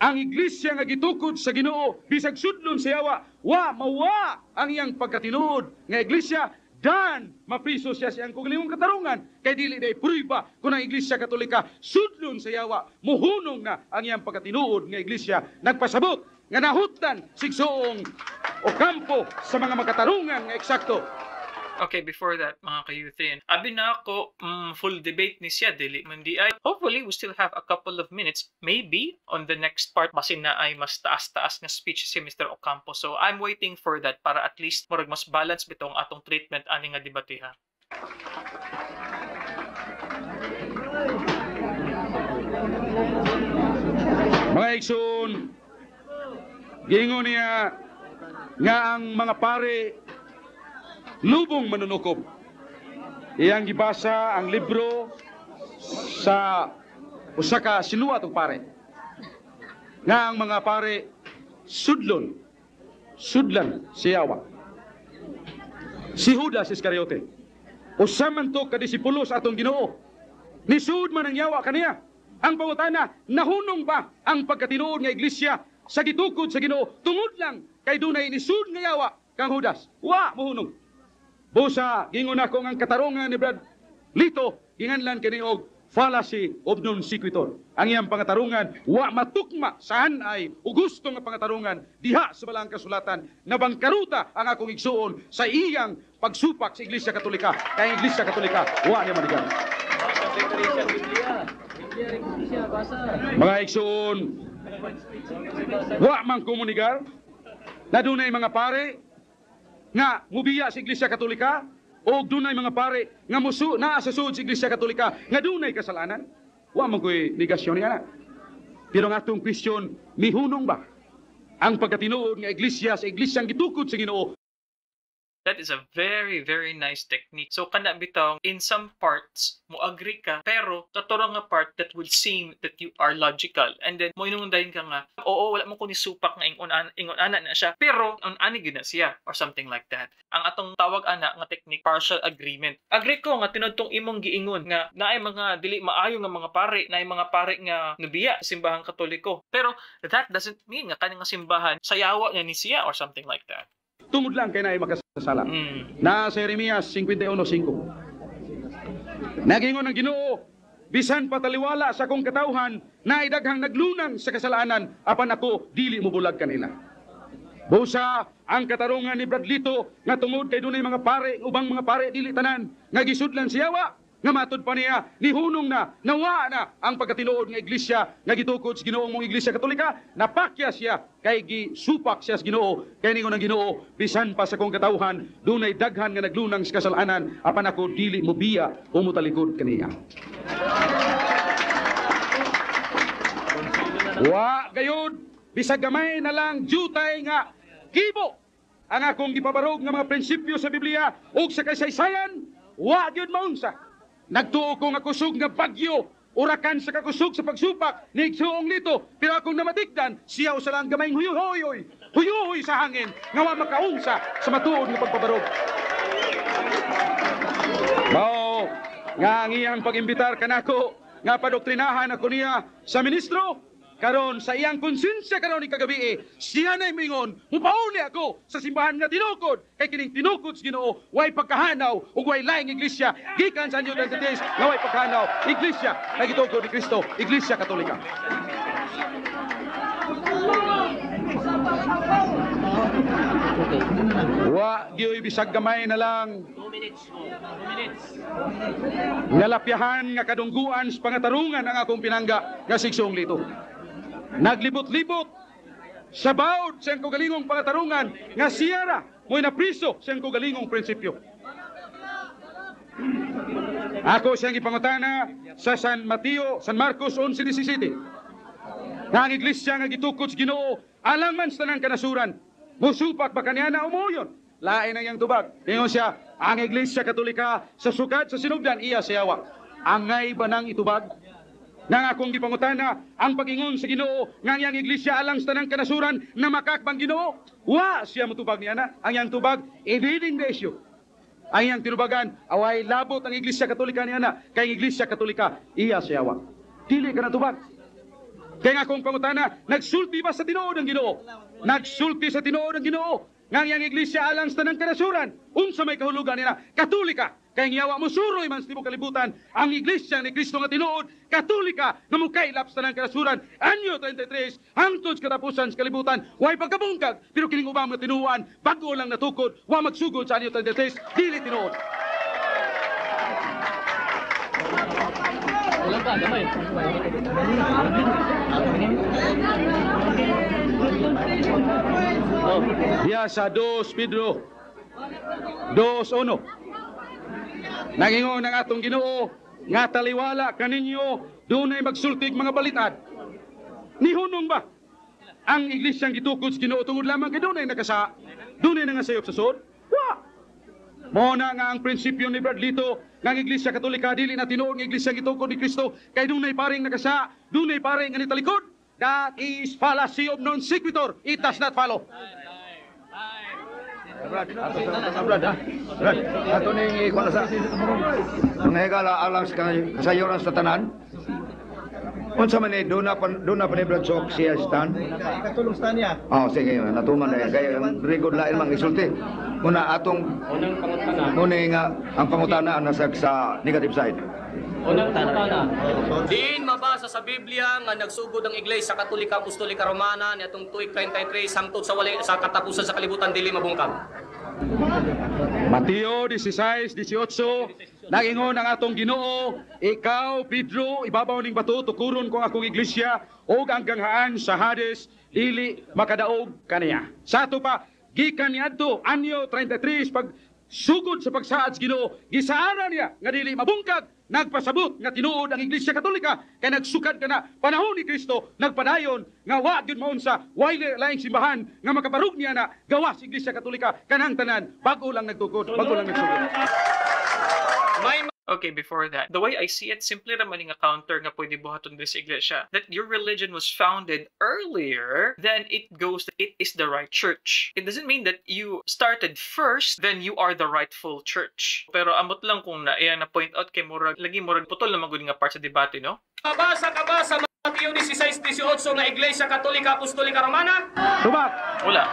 ang iglesia nga gitukod sa Ginoo bisag sudlon sa yawa, mawa ang iyang pagkatinuod nga iglesia, dan mapriso siya siyang kugalingong katarungan kay dili day pruiba kung ang Iglesia Katolika sudlon sa yawa, muhunong na ang iyang pagkatinuod nga iglesia. Nagpasabot nga nahutan sigsuong o kampo sa mga makatarungan nga eksakto. Okay, before that, mga kayuthin, abi na ako, full debate ni siya, dili man di ay. Hopefully, we still have a couple of minutes, maybe, on the next part, basin na ay mas taas-taas na speech si Mr. Ocampo. So, I'm waiting for that para at least murag mas balance bitong atong treatment ani nga debateha. Mga igsoon, gingon niya nga ang mga pare lubong manunukob. Iyang gibasa ang libro sa usa ka sinuwat og pare. Nga ang mga pare sudlan si yawa. Si Judas Iscariote, usa man to ka disipulo sa atong Ginoo. Nisud man ang yawa kaniya. Ang pangutana, nahunong ba ang pagkatinuod nga iglesia sa gitukod sa Ginoo tungod lang kay dunay nisud nga yawa kang Judas? Wa mohunong. Busa, gingon ako ang katarungan ni Brad Lito, ginganlan kini og fallacy of non sequitur. Ang iyang pangatarungan, wa matukma saan ay o gusto nga pangatarungan diha sa balang kasulatan na bangkaruta ang akong igsuon sa iyang pagsupak sa Iglesia Katolika. Kaya Iglesia Katolika, wa niya manigan. Mga igsuon, wa man komunigar, na dunay mga pare nga mubiya sa Iglesia Katolika o dunay mga pare nga musu naa sa sud sa Iglesia Katolika nga dunay kasalanan? Wa man ko'y negasyon niya na. Pero nga atong question, mihunong ba ang pagkatinuod nga iglesia sa iglesyang gitukod sa Ginoo? That is a very, very nice technique. So, kana bitaw, in some parts, mo agree ka, pero taturo nga part that will seem that you are logical. And then, mo inundahin ka nga, oo, wala mo ko ni supak nga ingon-ana na siya, pero on-ani gyud na siya, or something like that. Ang atong tawag ana nga technique, partial agreement. Agree ko nga tinudtong imong giingon nga naay mga dili maayo nga mga pare, naay mga pare nga nubiya sa simbahang Katoliko. Pero that doesn't mean nga kani nga simbahan sayawa niya ni siya or something like that. Tungod lang kay naay makasasala. Na sa Jeremias 51:5. Nagingon ang Ginoo, bisan pataliwala sa akong katawhan na daghang naglunang sa kasalanan, apan ako dili mo bulag kanila. Busa ang katarungan ni Bradlito nga tungod kay dunay mga pare, ubang mga pare dili tanan nga gisudlan siyawa, nga matud pa niya nihunong na nawa na ang pagkatinuod nga iglesia nga gitukod sa Ginoong mong Iglesia Katolika, napakya siya kay gisupak siya sa Ginoo, kay ningon ang Ginoo, bisan pa sa kong katawhan dunay daghan nga naglunang sa kasalanan, apan ako dili mo biya o mutalikod kaniya. Wa gayud bisag gamay na lang jutay nga gibo ang akong gipabarog nga mga prinsipyo sa Biblia ug sa kasaysayan, wa gyud maunsa. Nagtuo ko nga kusog nga bagyo, urakan sa kakusog sa pagsupak ni Igsoong Lito, pero akong namatikdan, siya usa lang gamayng huyuhoy sa hangin, nga wa makaunsa sa matuod nga pagpabarog. Mao, nga ang iyang pag-imbitar kanako, nga padoktrinahan ako niya sa ministro, karon sa iyang konsensya karon ni kagabi, siya na'y mingon, mupauli ako sa simbahan nga tinukod, kay kining tinukod sa Ginoo, way pagkahanaw, ug way laing iglesia, gikan sa New Testament, nga way pagkahanaw, iglesia, na gitukod ni Kristo, Iglesia Katolika. Wa gyoy bisag gamay na lang. 2 minutes. Nalapyahan nga kadungguan sa pangatarungan ang akong pinangga nga Igsoong Lito. Naglibot-libot sa bawod sa iyang kagalingong pangatarungan nga siyara mo'y napriso sa iyang kagalingong prinsipyo. Ako siyang ipangutana sa San Marcos 11:17. Nga ang iglesia nga gitukod sa Ginoo alang man sa tanang kanasuran, musupak ba kaniya na umuyon? Lain ang iyang tubag. Ingon siya, ang Iglesia Katolika sa sukad sa sinugdan iya siyawa. Angay ba nang itubag? Nang akong gipangutana, ang pag-ingon sa Ginoo nga ang iglesia alang sa tanang kanasuran na makakbang Ginoo, wa siya motubag niya na. Ang iyang tubag, evading the issue. Ang iyang tinubagan, away labot ang Iglesia Katolika niya na, kay Iglesia Katolika iya siyawa. Dili ka na tubag. Kaya nga akong pangutana, nagsulti ba sa tinuod ng Ginoo? Nagsulti sa tinuod ng Ginoo nga ang iyang iglesia alang sa tanang kanasuran, unsa may kahulugan nila, Katolika. Kaya ngiyawa mo suroy man sa tibok kalibutan, ang iglesia ni Kristo nga tinuod, Katolika, nga mukailap sa tanang kanasuran, anyo 33, hangtod sa katapusan sa kalibutan, way pagkabungkag, pero kining ubang nga tinuuan, bago lang natukod, wa magsugod sa anyo 33, dili tinuod. Diya sa 2 Pedro 2:1. Nangingon ang atong Ginoo nga taliwala kaninyo dunay magsultig mga balitad. Nihunong ba ang iglesyang gitukod sa Ginoo tungod lamang kay dunay nakasa, dunay nangasayop sa sud? Wa. Mo na nga ang prinsipyo ni Bradlito nga ang Iglesia Katolika dili na tinuod nga iglesia gitukod ni Kristo kay dunay paring nakasa, dunay paring nga nitalikod. That is fallacy of non sequitur. It does not follow. Brad, ato ning ikuan sa mga higala alang sa kasayoran sa tanan. Unsa man ni duna pa ni Brad Sok siya stan? Katulong stan niya. Oh, sige, natuman na kay rigod lain mang isulti. Muna atong Unang pangutana. muna nga ang pangutana nasa sa negative side. Unang pangutana. Diin mabasa sa Biblia nga nagsugod ang Iglesia Katolika Apostolika Romana niadtong tuig 33 hangtod sa sa katapusan sa kalibutan dili mabungkag. Mateo 16:18, nangingon ang atong Ginoo, ikaw Pedro, ibabaw ning bato tukuron ko ang akong iglesia ug ang ganghaan sa Hades dili makadaog kaniya. Sa ato pa, gikan niadto anyo 33 pag sugod sa pagsaad sa Ginoo, gisaara niya nga dili mabungkag, nagpasabot nga tinuod ang Iglesia Katolika kay nagsukad kana panahon ni Kristo, nagpadayon nga wa gyud maunsa wala laing simbahan nga makabarug niya na gawas Iglesia Katolika kanang tanan bago lang nagtukod, bago lang nagsugod. Okay, before that, the way I see it, simple naman yung counter nga pwede buhaton din sa iglesia. That your religion was founded earlier, then it goes that it is the right church. It doesn't mean that you started first, then you are the rightful church. Pero amot lang kung na, na point out kay Murag, lagi Murag, putol na maguli nga part sa debate, no? Mabasa ka ba sa Mateo 16:18 nga Iglesia Katolika Apostolika Romana? Tubag! Wala.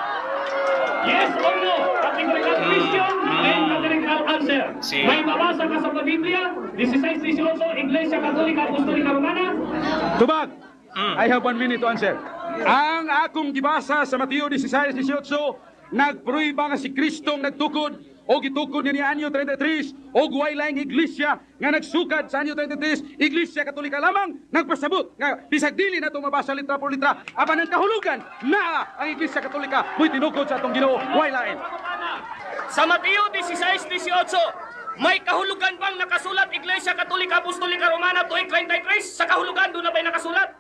Yes or no? Categorical question and categorical answer. Si- May mabasa ka sa Biblia, 16:18, Iglesia Katolika Apostolika Romana? Tubag! I have 1 minute to answer. Ang akong gibasa sa Mateo 16:18, nagpruiba nga si Kristong nagtukod o gitukod niya ni anyo 33 o way laing iglesia nga nagsukad sa anyo 33, Iglesia Katolika lamang nagpasabot nga bisag dili na ito mabasa litra por litra apan ang kahulugan na ang Iglesia Katolika mo'y tinukod sa atong Ginoo way lain. Sa Mateo 16:18, may kahulugan bang nakasulat Iglesia Katolika Apostolika Romana tuig 33? Sa kahulugan doon na ba'y nakasulat?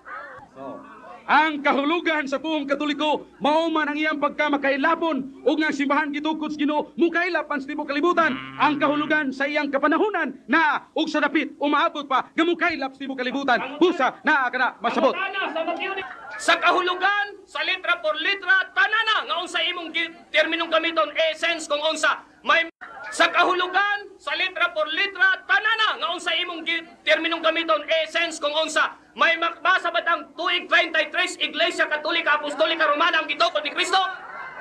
Ang kahulugan sa buong Katoliko mao man ang iyang pagkamakailapon ug nga simbahan gitukod sa Ginoo mukailap ang tibuok kalibutan. Ang kahulugan sa iyang kapanahunan na ug sa dapit umaabot pa nga mukailap sa tibuok kalibutan. Busa naa kana masabot. Ana sa Mateo Sa kahulugan, sa letra por letra, tanana nga unsa imong terminong gamiton, essence kung unsa. May sa kahulugan, sa letra por letra, tanana nga unsa imong terminong gamiton, essence kung unsa. May makbasa ba ang tuig 33 Iglesia Katolika Apostolika Romana ang gitukod ni Kristo?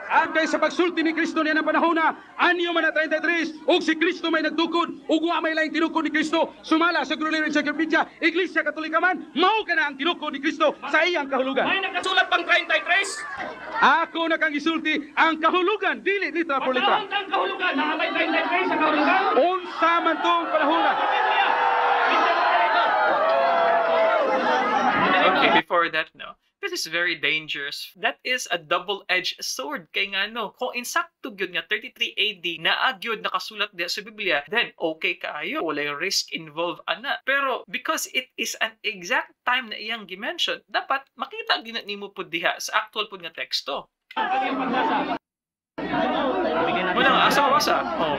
Agay sa pagsulti ni Kristo niya ng panahon na anyo man na 33 ug si Kristo may nagtukod ug wa may laing tinukod ni Kristo sumala sa Gruliran sa Kapitya Iglesia Katolika man mao kana ang tinukod ni Kristo sa iyang kahulugan. May nakasulat pang 33? Ako na kang isulti ang kahulugan dili litra por litra. Pagkaon kang kahulugan, nakamay 33 sa kahulugan. Unsa man tong panahon na. Okay, before that, no. This is very dangerous. That is a double-edged sword. Kaya nga, no, kung insakto gyud nga 33 AD na agyod nakasulat diya sa Biblia, then okay kaayo. Wala yung risk involved, ana. Pero because it is an exact time na iyang gimension, dapat makita gyud nimo pud diha sa actual pud nga teksto. Wala nga, asa mabasa? Oh.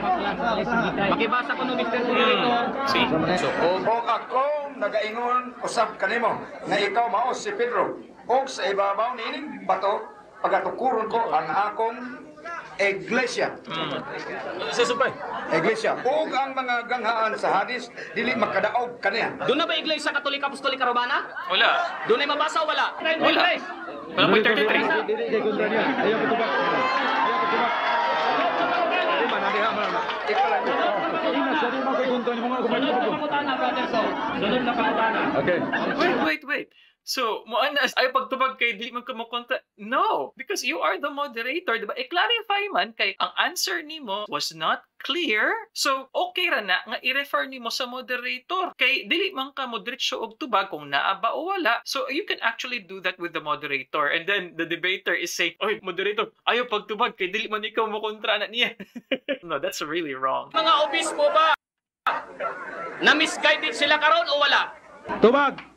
Makibasa ko no Mr. Moderator. See? So, O ako nagaingon usab kanimo nga ikaw mao si Pedro. O sa ibabaw niining bato pagatukuron ko ang akong iglesia. sa subay. Iglesia. Ug ang mga ganghaan sa hadis dili makadaog kaniya. Doon na ba Iglesia Katolika Apostolika Romana? Wala. Doon ay mabasa o wala? Wala. Wala po yung 33. Dili kontra niya. Ayaw ko tubak. Ayaw ko tubak. Di man nabi ha man. Ina sa di mo ko kontra ni mga Pangutana, brother, so. Sunod na pangutana. Okay. Wait. So, mo anas ay pagtubag kay dili man ka mo kontra. No, because you are the moderator, diba? I-clarify man kay ang answer nimo was not clear. So, okay ra na nga i-refer nimo sa moderator. Kay dili man ka moderate og tubag kung naa ba o wala. So, you can actually do that with the moderator. And then the debater is saying, "Oy, moderator, ayo pagtubag kay dili man ikaw mo kontra na niya." No, that's really wrong. Mga obispo ba? Na-misguided sila karon o wala? Tubag.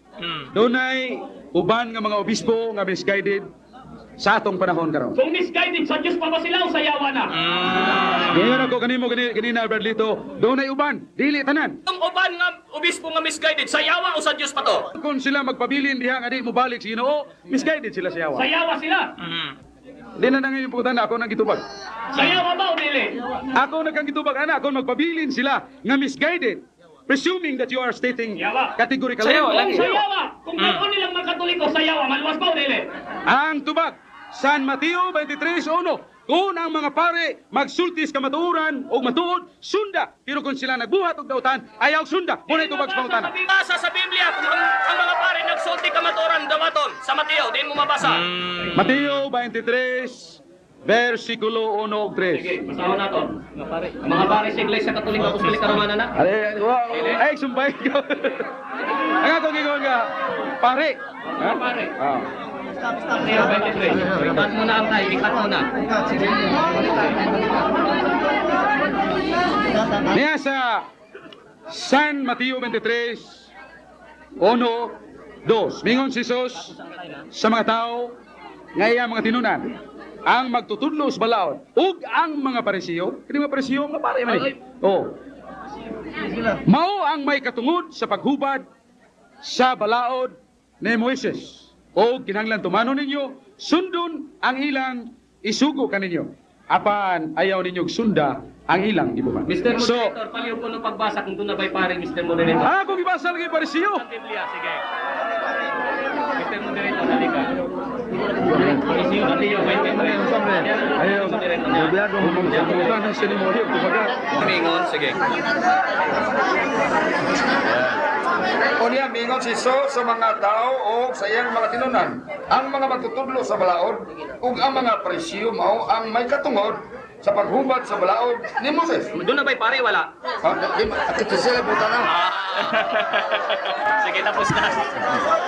Dunay uban nga mga obispo nga misguided sa atong panahon karon. Kung misguided, sa Diyos pa ba sila o sa yawa na? Ngayon ako kanimo ganina Bradlito, dunay uban, dili tanan. Ang uban nga obispo nga misguided, sa yawa o sa Diyos pa to? Kung sila magpabilin diha nga di mo balik sa Ginoo, misguided sila sa yawa. Sa yawa sila. Di na ngayon pugutan ako nang gitubag. Sa yawa ba o dili? Ako na kang gitubag ana, kung magpabilin sila nga misguided, presuming that you are stating Yawa. categorically. Sa yawa lagi. Sa yawa. Kung ganoon nilang mga Katoliko sa yawa, maluwas ba o dili? Ang tubag, San Mateo 23:1, kung ang mga pare magsultis kamatuoran o matuod, sunda. Pero kung sila nagbuhat og dautan, ayaw sunda. Muna tubag sa pangutana. Basa sa Biblia kung ang mga pare nagsulti kamaturan dawaton sa Mateo, din mo mabasa. Mateo 23, versikulo 1 ug 3. Sige, basahan nato. Ang mga pare sa Iglesia Katolika Apostolika Romana na. Ay, sumbay ko. Ang ako gingon nga, pare. Ha? Pare. Mateo 23. Ikat mo na ang time, ikat mo na. Niya sa San Mateo 23, 1, 2. Mingon si Jesus sa mga tao, nga iya mga tinunan, ang magtutudlo sa balaod, ug ang mga parisiyo, kini mga parisiyo, nga pare man eh. Oh. Mao ang may katungod sa paghubad sa balaod ni Moises. O kinahanglan tumano ninyo, sundon ang ilang isugo kaninyo. Apan ayaw ninyo sunda ang ilang gibuhat. Mr. Moderator, paliw ko ng pagbasa kung doon na ba'y pare, Mr. Moderator. Kung ibasa lagi parisiyo. Ang Biblia, sige. Mr. Moderator, halika. Parisiyo, Mateo 23. Ayaw, gobyado mo mga ng seremonya, kumbaga. Mingon, sige. O niya, mingon si Jesus sa mga tao o sa iyang mga tinunan. Ang mga magtutudlo sa balaod, ug ang mga parisiyo mao ang may katungod sa paghubad sa balaod ni Moses. Doon na ba'y pare, wala? At ito sila buta na. Sige, tapos na.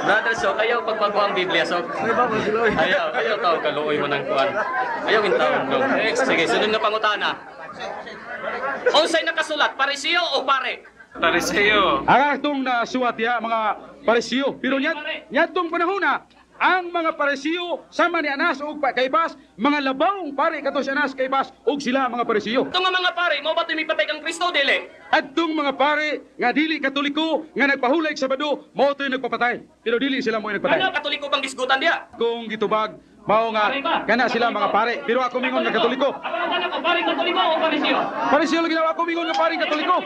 Brother, so ayaw pagbago ang Biblia, so ayaw tao kaluoy mo ng kuwan. Ayaw yung tao. Next, sige, sunod na pangutana. Unsay nakasulat, parisiyo o pare? Pariseo. Ang atong nasuwat ya mga parisiyo. Pero nyatong panahon na, ang mga parisiyo sama ni Anas ug Kaypas, mga labawong pare kato si Anas Kaypas ug sila mga parisiyo. Ito nga mga pare, mo ba tumipatay kang Kristo, dili? Adtong mga pare nga dili katoliko nga nagpahulay sa Sabado, mao to'y nagpapatay. Pero dili sila mo nagpatay. Ano, katoliko bang gisgutan diya? Kung gitubag, mao nga kana sila mga pare. Pero ako mingon nga katoliko. Ano ka na ko, pare katoliko o parisiyo? Parisiyo lagi na ako mingon nga pare katoliko.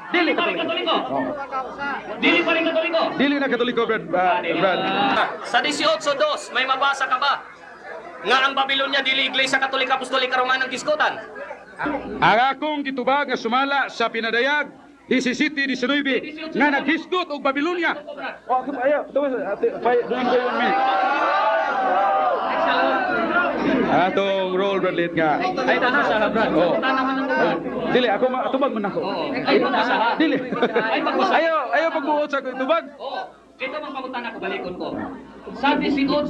Dili katoliko. Dili pa rin katoliko. Dili na katoliko, Brad. Sa 18:2, may mabasa ka ba? Nga ang Babylonia dili iglesia Katolika Apostolika Romanang gisgutan. Ang akong gitubag nga sumala sa pinadayag 17-19 nga naghisgot og Babylonia. Oh, ayo, tapos doon ko yung minute. Atong roll Bradley nga. Ay, tama sa Brad. Oh. Tanaman lang. Dili ako tubag man ako. Ay, magbasa. Dili. Ay, magbasa. Ayaw pagbuot sa tubag. Oo. Ito mang pangutana ko, balikon ko. Sa 18:2,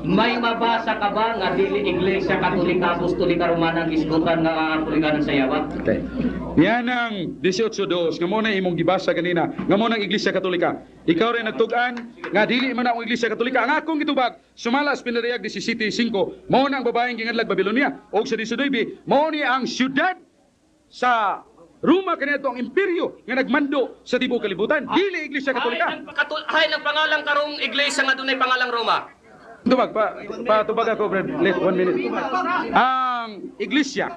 may mabasa ka ba nga dili iglesia Katolika Apostolika Romanang gisgutan nga Katolikanan sa Yawa? Okay. Yan ang 18:2 nga mo na imong gibasa kanina nga mo nang Iglesia Katolika. Ikaw rin nagtugan nga dili man ang Iglesia Katolika. Ang akong gitubag sumalas pinariyag 17:5 mo nang babaeng gingadlag Babylonia og sa 19 mo ni ang syudad sa Roma kaniadto ang imperyo nga nagmando sa tibuok kalibutan. Dili Iglesia Katolika. Hay ng pangalang karong iglesia nga dunay pangalang Roma. Tubag tubag ako Brad. Late 1 minute. Ang Iglesia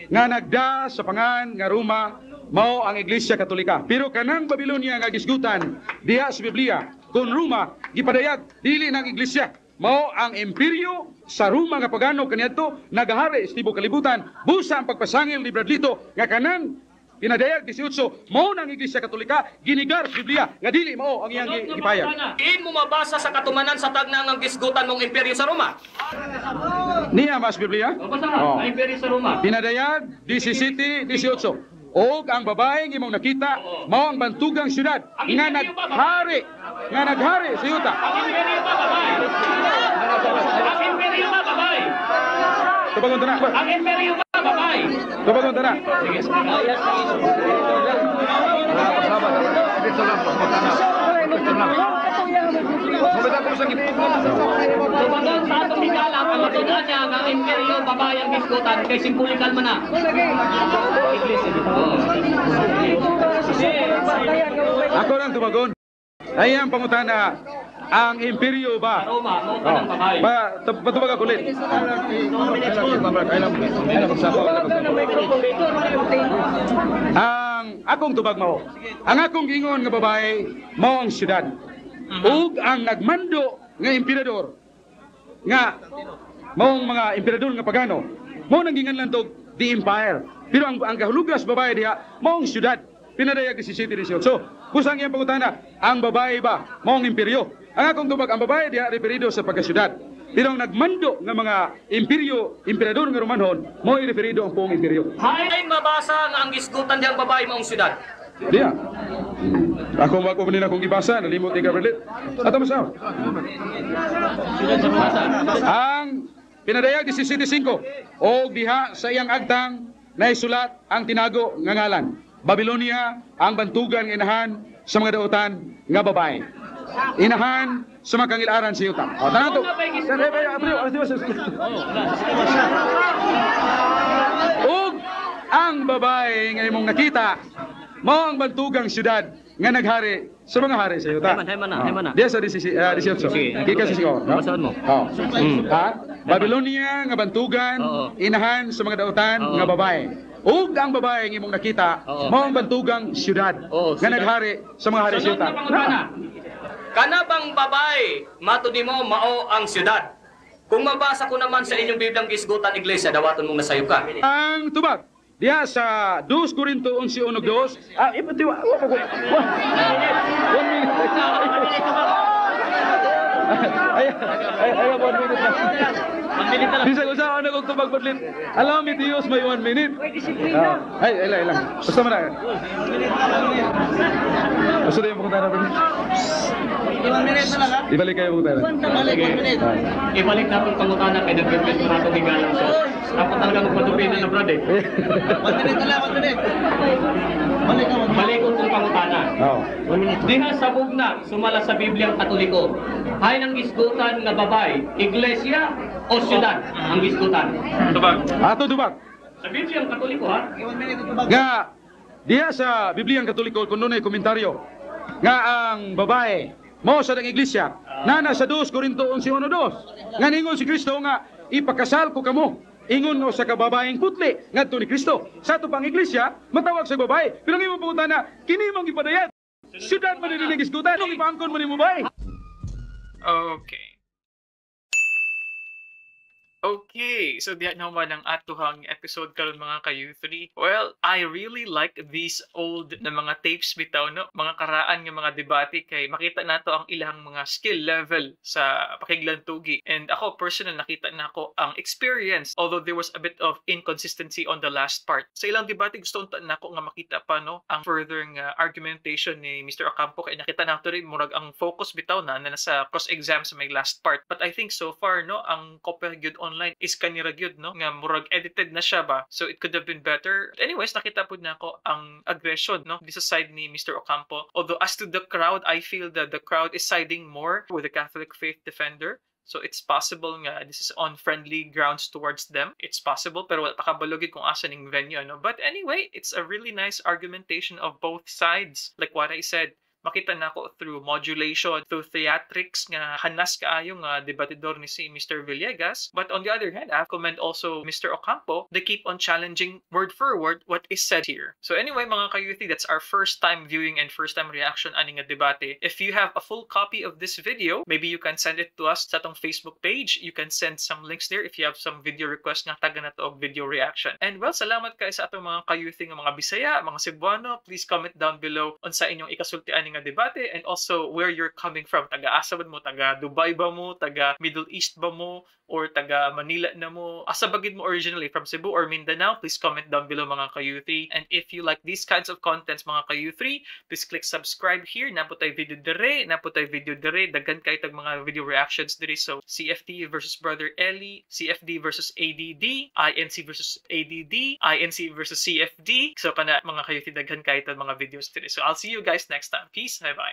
nga nagda sa pangan nga Roma mao ang Iglesia Katolika. Pero kanang Babylonia nga gisgutan diha sa Biblia kun Roma gipadayag dili ng Iglesia. Mao ang imperyo sa Roma nga pagano kaniadto nagahari sa tibuok kalibutan. Busa ang pagpasangil ni Bradlito nga kanang pinadayag 18 mao nang Iglesia Katolika ginigar sa Biblia nga dili mao ang iyang gipayag. Diin mo mabasa sa katumanan sa tagnang ang gisgutan mong imperyo sa Roma. Niya mas Biblia? Mabasa Oh. ang imperyo sa Roma. Pinadayag 17-18. Og ang babaeng imong nakita mao ang bantugang syudad nga naghari sa yuta. Ang imperyo ba, babay? Ang imperyo ba, babay? Tubagon ta na. Ang imperyo ba, babay? Tubagon ta na. Sige, sige. Dito lang, buta na. Dito lang. Mabita ko sa gitna. Tumagon sa atong higala, ang matunan niya nga ang imperyo babay ang gisgutan kay simpulikal man na. Ako lang tubagon. Ay ang pangutana, ang imperyo ba? Roma, mo ka ng babay. Patubag ako ulit. Ang akong tubag mao. Ang akong gingon nga babae mao ang syudad. Ug ang nagmando nga emperador nga maong mga emperador nga pagano mao nang ginganlan tog the empire. Pero ang kahulugas babae diha mao ang syudad. Pinadayag si City 18. So, kusang iyang pangutana, ang babae ba mao ang imperyo? Ang akong tubag ang babae diha referido sa pagkasyudad. Pero ang nagmando nga mga emperador nga Romanhon, mao referido ang buong imperyo. Hay mabasa nga ang gisgutan diyang babay maong syudad. Diya. Ako mo nila kung ibasa, nalimot ni Gabriel. Ato masaw. Ang pinadayag 17:5 o diha sa iyang agtang naisulat ang tinago nga ngalan. Babylonia ang bantugan nga inahan sa mga dautan nga babae. Inahan sa mga kangilaran sa yuta. O, tanan to. Ug ang babae nga imong nakita mao ang bantugang syudad nga naghari sa mga hari sa yuta. Hayman na. Diya sa 18. Kika sa sigaw. Basahan mo. Oh. Ha? Babylonia nga bantugan, inahan sa mga dautan nga babae. Ug ang babae nga imong nakita, mao ang bantugang syudad nga naghari sa mga hari sa yuta. Kana bang babae, matudi mo, mao ang siyudad. Kung mabasa ko naman sa inyong Biblyang Gisgutan Iglesia, dawaton mong nasayo ka. Ang tubag diya sa 2 Corinto 11:2. Ipatiwa. 1 minute. Ay, 1 minute na. 1 minute na lang. Bisa usaha na kung tubag padlit. Allow me to use my 1 minute. Ay, ilang. Basta mo na. Basta na yung pumunta na. 1 minute na lang ha? Ibalik kayo pumunta na. Balik 1 minute. Ibalik na itong pangutana kay nag-request mo na itong higalang siya. Ako talaga magpatupinan na brad eh. 1 minute na lang, 1 minute. Balik ka, Balik ko itong pangutana. Oo. Diha sa bugna, sumala sa Bibliang Katoliko. Hay ng gisgutan nga babae, iglesia o siyudad ang gisgutan. Tubag. Ato tubag. Sa Bibliang Katoliko ha? 1 minute ito ba? Nga diya sa Bibliang Katoliko kuno nay komentaryo nga ang babae mo sa dang iglesia nana sa 2 Corinto 11:2 nga ningon si Kristo nga ipakasal ko kamo ingon nga sa kababaeng putli ngadto ni Kristo sa ato pang iglesia matawag sa babae pero ngimo pangutan na kini mong ipadayat syudad man ni gisgutan ug ipangkon man ni babae. Okay. Okay, so diyan naman ang atuhang episode karon mga ka-U3. Well, I really like these old na mga tapes bitaw, no? Mga karaan ng mga debate kay makita nato ang ilang mga skill level sa pakiglantugi. And ako personal nakita na ako ang experience, although there was a bit of inconsistency on the last part. Sa ilang debate gusto unta nako nga makita pa no ang further nga argumentation ni Mr. Ocampo kay nakita nato rin murag ang focus bitaw na nasa cross-exam sa may last part. But I think so far no ang Copper Gyud online is kanira gyud no nga murag edited na siya ba, so it could have been better. But anyways, nakita pud nako ang aggression no this side ni Mr. Ocampo, although as to the crowd I feel that the crowd is siding more with the Catholic faith defender. So it's possible nga this is on friendly grounds towards them. It's possible pero wala pa kabalogid kung asa ning venue no. But anyway, it's a really nice argumentation of both sides. Like what I said, makita na ako through modulation, through theatrics nga hanas kaayo nga debatidor ni si Mr. Villegas. But on the other hand, I commend also Mr. Ocampo. They keep on challenging word for word what is said here. So anyway, mga kayuthi, that's our first time viewing and first time reaction ani nga debate. If you have a full copy of this video, maybe you can send it to us sa tong Facebook page. You can send some links there if you have some video request nga taga na to og video reaction. And well, salamat kayo sa atong mga kayuthi nga mga Bisaya, mga Cebuano. Please comment down below on sa inyong ikasultian nga debate and also where you're coming from. Taga-asa ba mo? Taga Dubai ba mo? Taga Middle East ba mo? Or taga Manila na mo? Asa bagid mo originally? From Cebu or Mindanao? Please comment down below mga kayuthi. And if you like these kinds of contents mga kayuthi, please click subscribe here. Naputay video dire, naputay video dire. Daghan kay tag mga video reactions dire. So CFD versus Brother Eli, CFD versus ADD, INC versus ADD, INC versus CFD. So kana mga kayuthi daghan kay tag mga videos dire. So I'll see you guys next time. Peace. Bye-bye.